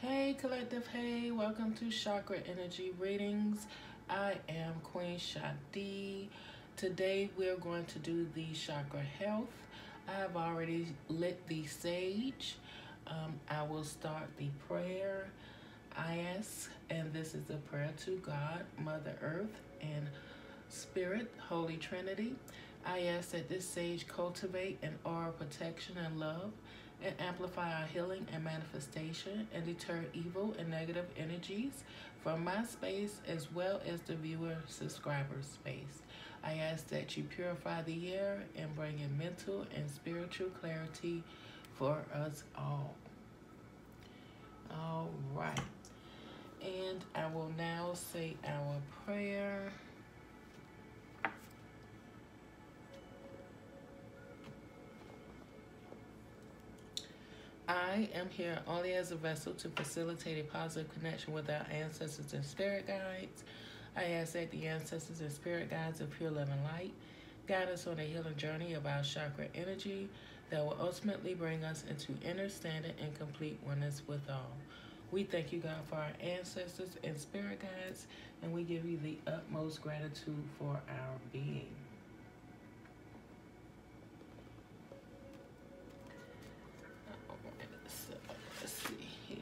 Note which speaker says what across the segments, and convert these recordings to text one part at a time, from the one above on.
Speaker 1: Hey collective, hey, welcome to Chakra Energy Readings. I am Queen Shadi. Today we're going to do the chakra health. I have already lit the sage. I will start the prayer. I ask, and this is a prayer to God, Mother Earth, and Spirit, Holy Trinity. I ask that this sage cultivate an aura of protection and love and amplify our healing and manifestation and deter evil and negative energies from my space as well as the viewer subscriber space. I ask that you purify the air and bring in mental and spiritual clarity for us all. All right. And I will now say our prayer. I am here only as a vessel to facilitate a positive connection with our ancestors and spirit guides. I ask that the ancestors and spirit guides of pure love and light guide us on a healing journey of our chakra energy that will ultimately bring us into understanding and complete oneness with all. We thank you, God, for our ancestors and spirit guides, and we give you the utmost gratitude for our being. So let's see here.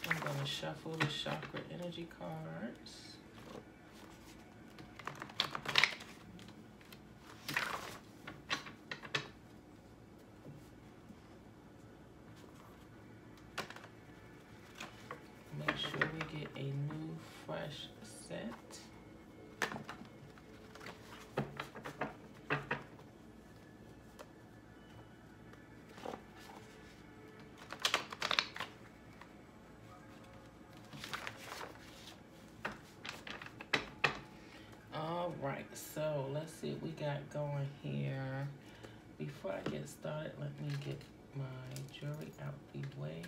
Speaker 1: I'm going to shuffle the chakra energy cards. Make sure we get a new, fresh set. All right, so let's see what we got going here. Before I get started, let me get my jewelry out the way.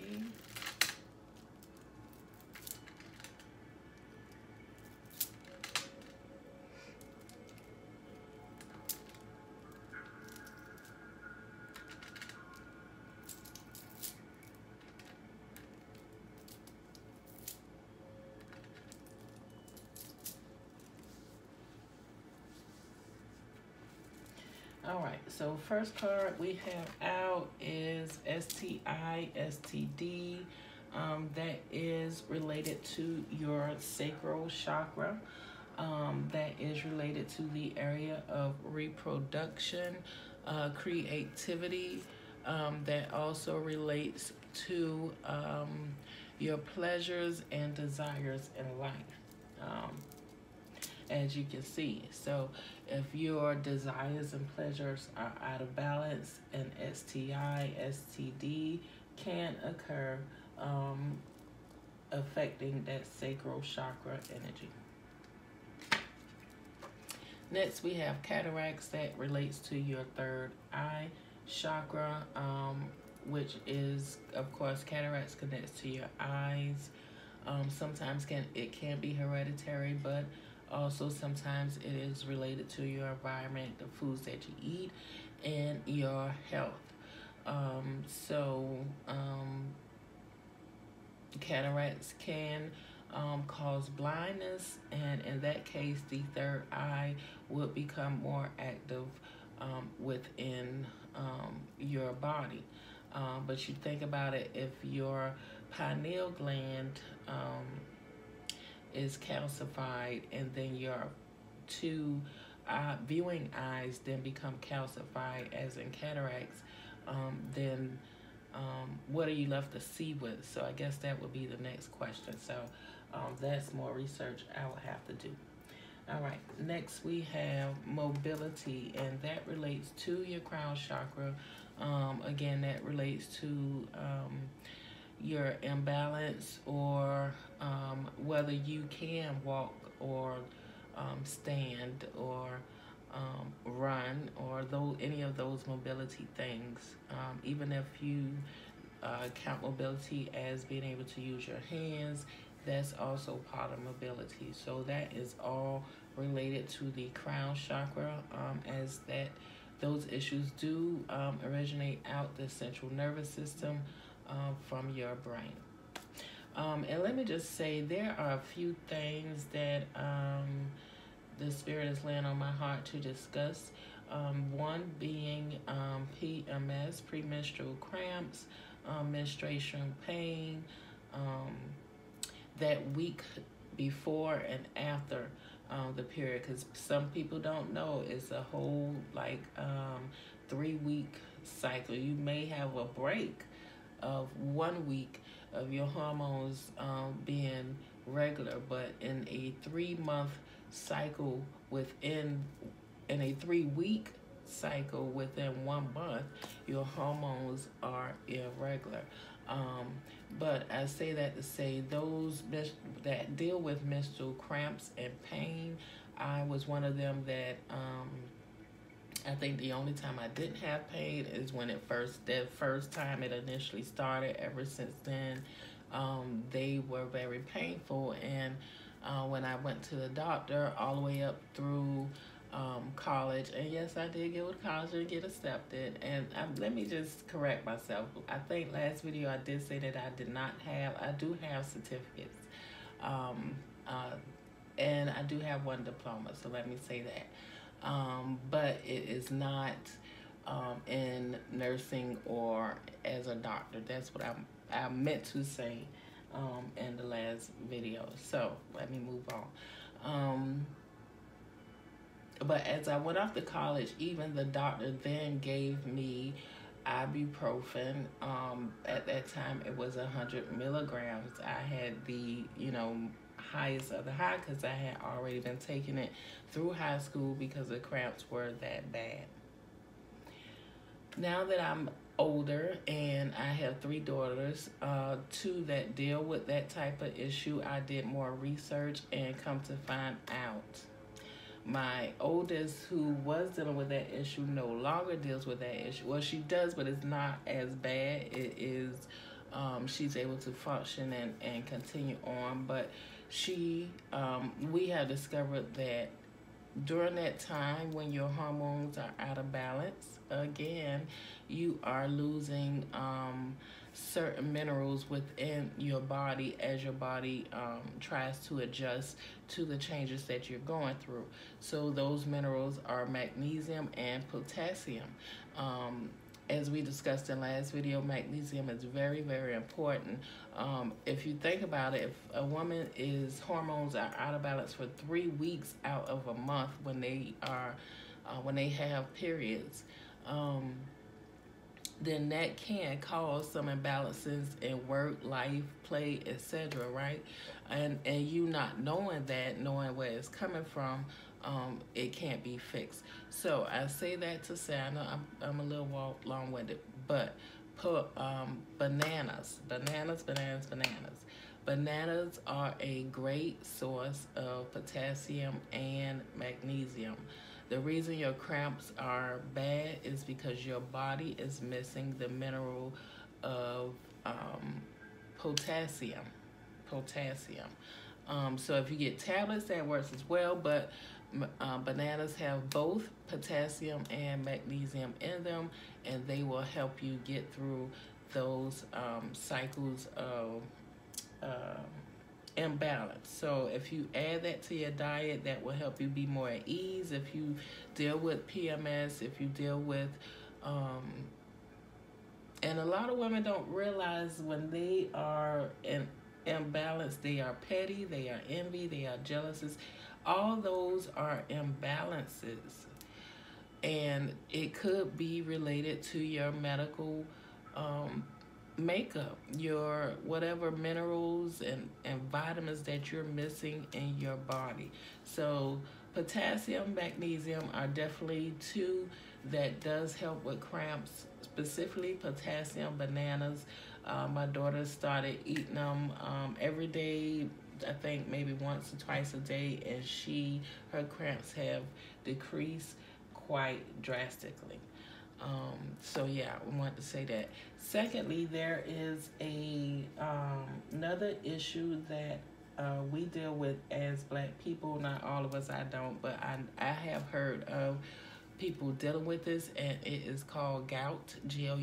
Speaker 1: All right, so first card we have out is STI, STD. That is related to your sacral chakra. That is related to the area of reproduction, creativity. That also relates to your pleasures and desires in life. As you can see. So if your desires and pleasures are out of balance, an STI, STD can occur, affecting that sacral chakra energy. Next, we have cataracts that relates to your third eye chakra, which is, of course, cataracts connects to your eyes. Sometimes it can be hereditary, but also sometimes it is related to your environment, the foods that you eat, and your health. Cataracts can cause blindness, and in that case, the third eye would become more active within your body. But you think about it, if your pineal gland is calcified, and then your two viewing eyes then become calcified, as in cataracts, then what are you left to see with? So I guess that would be the next question. So that's more research I will have to do. All right, next we have mobility, and that relates to your crown chakra. Again, that relates to your imbalance, or whether you can walk or stand or run, or any of those mobility things. Even if you count mobility as being able to use your hands, that's also part of mobility. So that is all related to the crown chakra, as that those issues do originate out the central nervous system from your brain. And let me just say, there are a few things that the Spirit is laying on my heart to discuss. One being PMS, premenstrual cramps, menstruation pain, that week before and after the period, because some people don't know it's a whole 3-week cycle. You may have a break of 1 week of your hormones being regular, but in a 3-month cycle in a 3-week cycle within 1 month, your hormones are irregular. But I say that to say those that deal with menstrual cramps and pain, I was one of them that I think the only time I didn't have pain is when the first time it initially started. Ever since then, they were very painful. And when I went to the doctor all the way up through college, and yes, I did go to college and get accepted. And let me just correct myself. I think last video I did say that I do have certificates, and I do have 1 diploma, so let me say that. But it is not in nursing or as a doctor. That's what I meant to say in the last video. So let me move on. But as I went off to college, even the doctor then gave me ibuprofen. At that time, it was 100 milligrams. I had the, highest of the high, because I had already been taking it through high school because the cramps were that bad. Now that I'm older and I have 3 daughters, 2 that deal with that type of issue, I did more research and come to find out my oldest, who was dealing with that issue, no longer deals with that issue. Well, she does, but it's not as bad. It is, she's able to function and continue on. But we have discovered that during that time when your hormones are out of balance, again, you are losing certain minerals within your body as your body tries to adjust to the changes that you're going through. So those minerals are magnesium and potassium. As we discussed in last video, magnesium is very, very important. If you think about it, if a woman's hormones are out of balance for 3 weeks out of a month when they have periods, then that can cause some imbalances in work, life, play, etc., right? And you not knowing where it's coming from, it can't be fixed. So I say that to say, I know I'm a little long-winded, but bananas are a great source of potassium and magnesium. The reason your cramps are bad is because your body is missing the mineral of potassium. So if you get tablets, that works as well, but bananas have both potassium and magnesium in them, and they will help you get through those cycles of imbalance. So if you add that to your diet, that will help you be more at ease. If you deal with PMS, if you deal with and a lot of women don't realize when they are in imbalance, they are petty, they are envy, they are jealousies. All those are imbalances, and it could be related to your medical makeup, your whatever minerals and vitamins that you're missing in your body. So potassium, magnesium are definitely 2 that does help with cramps, specifically potassium. Bananas, my daughter started eating them every day, I think maybe once or twice a day, and her cramps have decreased quite drastically. So yeah, I want to say that. Secondly, there is another issue that we deal with as Black people. Not all of us, I don't, but I have heard of people dealing with this, and it is called gout, Gout.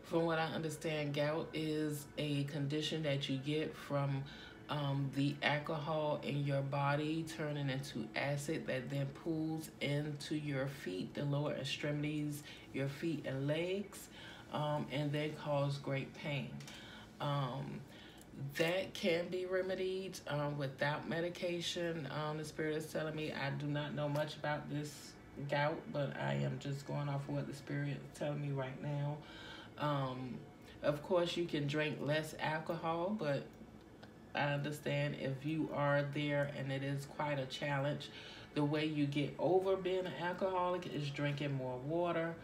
Speaker 1: From what I understand, gout is a condition that you get from the alcohol in your body turning into acid that then pools into your feet, the lower extremities, your feet and legs, and then cause great pain. That can be remedied without medication. The Spirit is telling me, I do not know much about this gout, but I am just going off of what the Spirit is telling me right now. Of course, you can drink less alcohol, but I understand if you are there and it is quite a challenge. The way you get over being an alcoholic is drinking more water.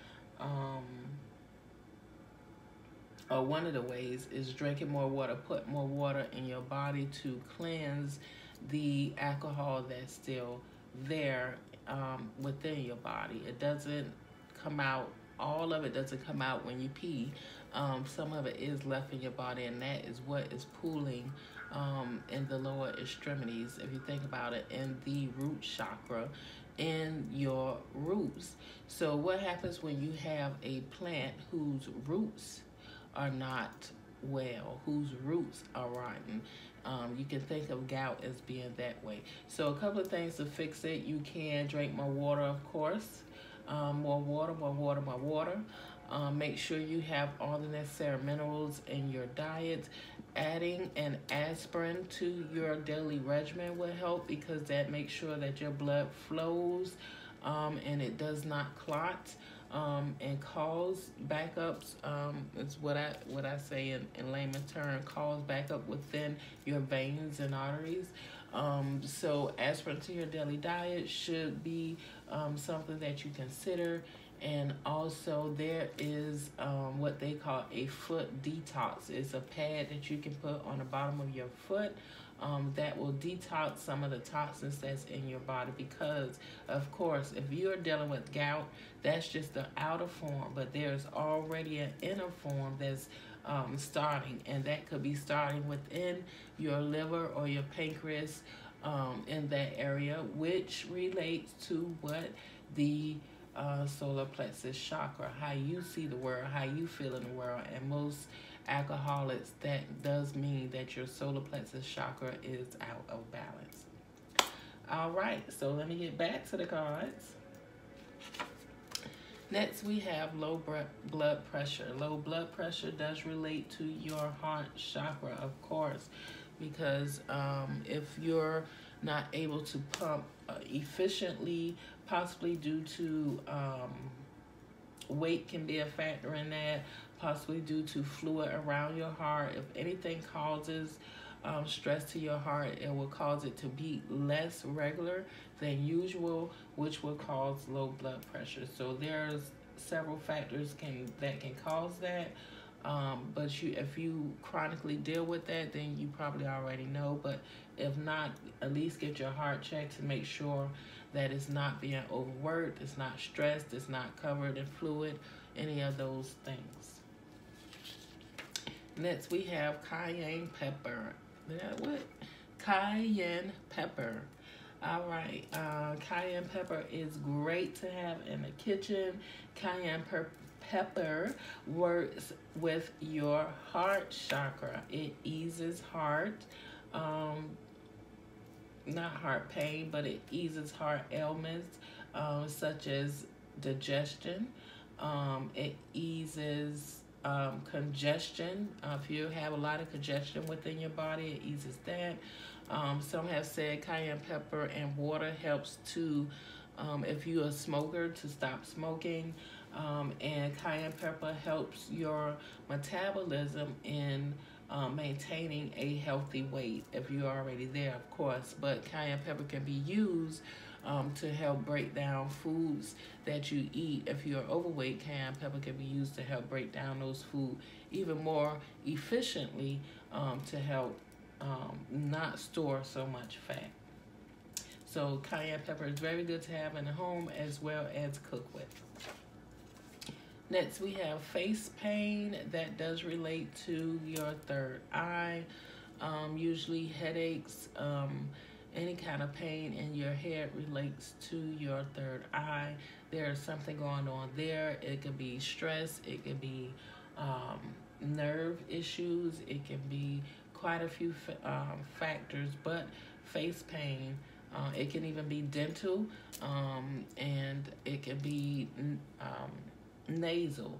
Speaker 1: Or one of the ways is drinking more water, put more water in your body to cleanse the alcohol that's still there within your body. It doesn't come out, all of it doesn't come out when you pee. Some of it is left in your body, and that is what is pooling in the lower extremities, if you think about it, in the root chakra, in your roots. So what happens when you have a plant whose roots are not well, whose roots are rotten? You can think of gout as being that way. So a couple of things to fix it. You can drink more water, of course. More water. Make sure you have all the necessary minerals in your diet. Adding an aspirin to your daily regimen will help, because that makes sure that your blood flows and it does not clot and cause backups. It's what I say in layman term, cause backup within your veins and arteries. So aspirin to your daily diet should be something that you consider. And also there is what they call a foot detox. It's a pad that you can put on the bottom of your foot that will detox some of the toxins that's in your body. Because, of course, if you're dealing with gout, that's just the outer form, but there's already an inner form that's starting, and that could be starting within your liver or your pancreas in that area, which relates to what the solar plexus chakra, how you see the world, how you feel in the world. And most alcoholics, that does mean that your solar plexus chakra is out of balance. All right, so let me get back to the cards. Next, we have low blood pressure. Low blood pressure does relate to your heart chakra, of course, because if you're not able to pump efficiently, possibly due to weight can be a factor in that, possibly due to fluid around your heart. If anything causes stress to your heart, it will cause it to beat less regular than usual, which will cause low blood pressure. So there's several factors that can cause that. But if you chronically deal with that, then you probably already know. But if not, at least get your heart checked to make sure that it's not being overworked, it's not stressed, it's not covered in fluid, any of those things. Next, we have cayenne pepper. What? Cayenne pepper. All right. Cayenne pepper is great to have in the kitchen. Cayenne pepper works with your heart chakra. It eases heart, not heart pain, but it eases heart ailments such as digestion. It eases congestion. If you have a lot of congestion within your body, it eases that. Some have said cayenne pepper and water helps to, if you're a smoker, to stop smoking. And cayenne pepper helps your metabolism in maintaining a healthy weight, if you're already there, of course. But cayenne pepper can be used to help break down foods that you eat. If you're overweight, cayenne pepper can be used to help break down those foods even more efficiently to help not store so much fat. So cayenne pepper is very good to have in the home as well as cook with. Next, we have face pain. That does relate to your third eye. Usually headaches, any kind of pain in your head relates to your third eye. There's something going on there. It could be stress. It could be nerve issues. It can be quite a few factors, but face pain. It can even be dental, and it can be nasal.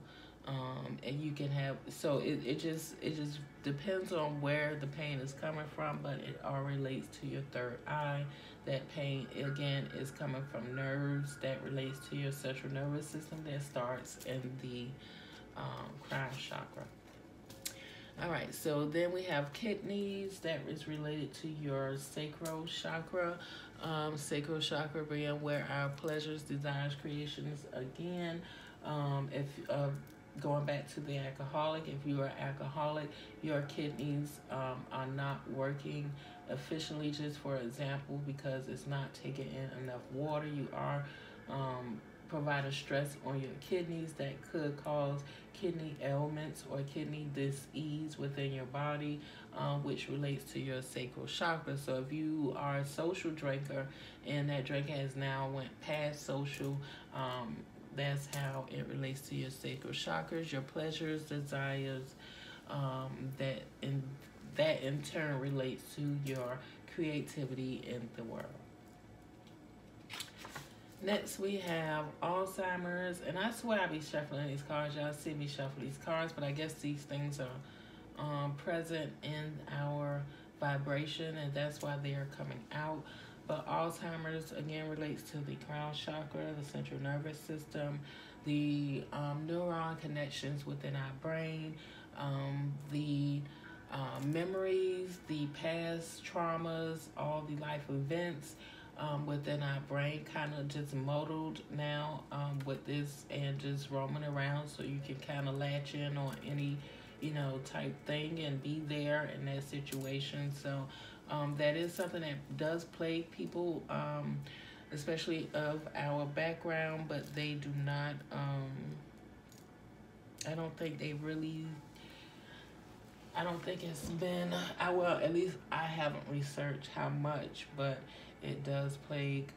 Speaker 1: And you can have, so it just depends on where the pain is coming from, but it all relates to your third eye. That pain again is coming from nerves that relates to your central nervous system that starts in the crown chakra. All right, so then we have kidneys that is related to your sacral chakra. Sacral chakra being where our pleasures, desires, creations again. If going back to the alcoholic, if you are alcoholic, your kidneys are not working efficiently, just for example, because it's not taking in enough water. You are providing stress on your kidneys that could cause kidney ailments or kidney dis-ease within your body, which relates to your sacral chakra. So if you are a social drinker and that drink has now went past social, that's how it relates to your sacral chakras, your pleasures, desires, that in turn relates to your creativity in the world. Next, we have Alzheimer's, and I swear I be shuffling these cards. Y'all see me shuffle these cards, but I guess these things are present in our vibration, and that's why they are coming out. But Alzheimer's, again, relates to the crown chakra, the central nervous system, the neuron connections within our brain, the memories, the past traumas, all the life events within our brain kind of just modeled now with this and just roaming around, so you can kind of latch in on any, type thing and be there in that situation. So that is something that does plague people, especially of our background, but they do not, I don't think it's been, at least I haven't researched how much, but it does plague.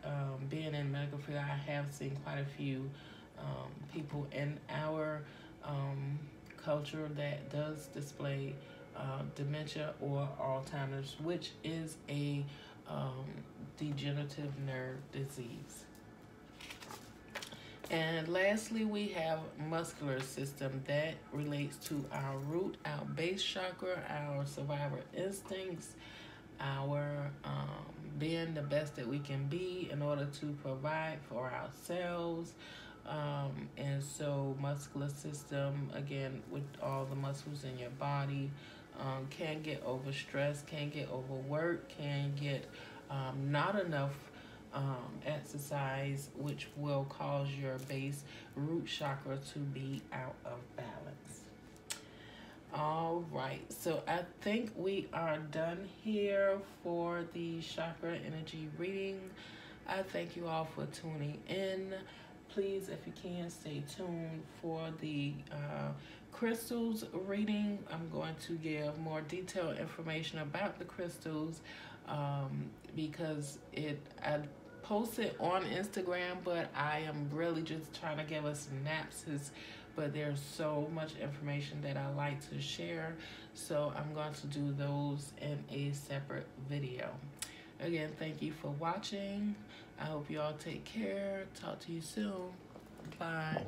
Speaker 1: Being in medical field, I have seen quite a few people in our culture that does display dementia or Alzheimer's, which is a degenerative nerve disease. And lastly, we have muscular system that relates to our root, our base chakra, our survival instincts, our being the best that we can be in order to provide for ourselves. And so muscular system, again, with all the muscles in your body, can get overstressed, can get overworked, can get not enough exercise, which will cause your base root chakra to be out of balance. All right, so I think we are done here for the chakra energy reading. I thank you all for tuning in. Please, if you can, stay tuned for the crystals reading. I'm going to give more detailed information about the crystals because I posted on Instagram, but I am really just trying to give us synapses. But there's so much information that I like to share, so I'm going to do those in a separate video. Again, thank you for watching. I hope you all take care. Talk to you soon. Bye.